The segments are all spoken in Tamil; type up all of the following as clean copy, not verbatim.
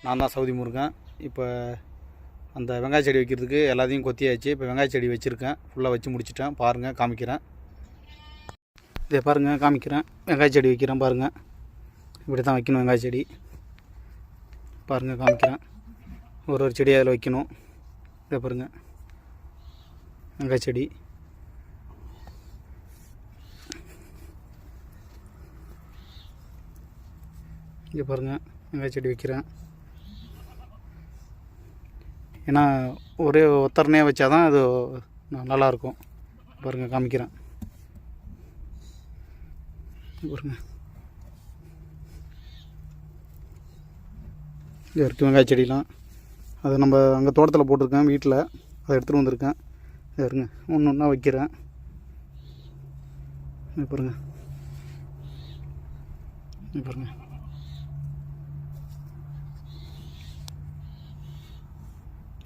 நான் தான் சவுதி முருகன். இப்போ அந்த வெங்காய செடி வைக்கிறதுக்கு எல்லாத்தையும் கொத்தியாச்சு. இப்போ வெங்காய செடி வச்சுருக்கேன், ஃபுல்லாக வச்சு முடிச்சிட்டேன். பாருங்கள், காமிக்கிறேன். இதை பாருங்கள், காமிக்கிறேன். வெங்காய செடி வைக்கிறேன் பாருங்கள். இப்படி தான் வைக்கணும் வெங்காய செடி. பாருங்கள், காமிக்கிறேன். ஒரு செடி அதில் வைக்கணும். இதை பாருங்கள், வெங்காய செடி. இங்கே பாருங்கள், வெங்காய செடி வைக்கிறேன். ஏன்னா ஒரே ஒத்தரனே வச்சா தான் அது நல்லாயிருக்கும். பாருங்கள், காமிக்கிறேன். பாருங்கள், இங்கே இருக்குது வெங்காய செடிலாம். அது நம்ம அங்கே தோட்டத்தில் போட்டிருக்கேன், வீட்டில் அதை எடுத்துகிட்டு வந்திருக்கேன். இருங்க, ஒன்று ஒன்றா வைக்கிறேன். பாருங்கள், பாருங்கள்.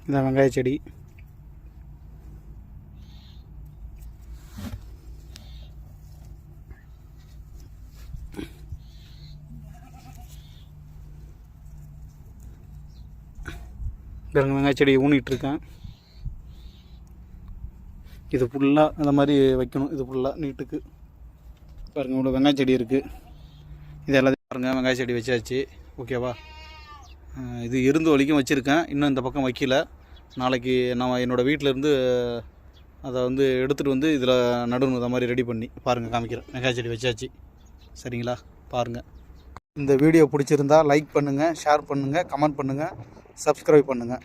இதான் வெங்காய செடி. பாருங்க, வெங்காய செடி ஊனிகிட்ருக்கேன். இது ஃபுல்லாக அந்த மாதிரி வைக்கணும். இது ஃபுல்லாக நீட்டுக்கு. பாருங்கள், இவ்வளோ வெங்காய செடி இருக்குது. இது எல்லாத்தையும் பாருங்கள், வெங்காய செடி வச்சாச்சு. ஓகேவா? இது இருந்து வரைக்கும் வச்சுருக்கேன், இன்னும் இந்த பக்கம் வைக்கல. நாளைக்கு நான் என்னோடய வீட்டிலேருந்து அதை வந்து எடுத்துகிட்டு வந்து இதில் நடுணும். இந்த மாதிரி ரெடி பண்ணி பாருங்கள், காமிக்கிறேன். வெங்காய செடி வச்சாச்சு. சரிங்களா? பாருங்கள். இந்த வீடியோ பிடிச்சிருந்தா லைக் பண்ணுங்கள், ஷேர் பண்ணுங்கள், கமெண்ட் பண்ணுங்கள், சப்ஸ்கிரைப் பண்ணுங்கள்.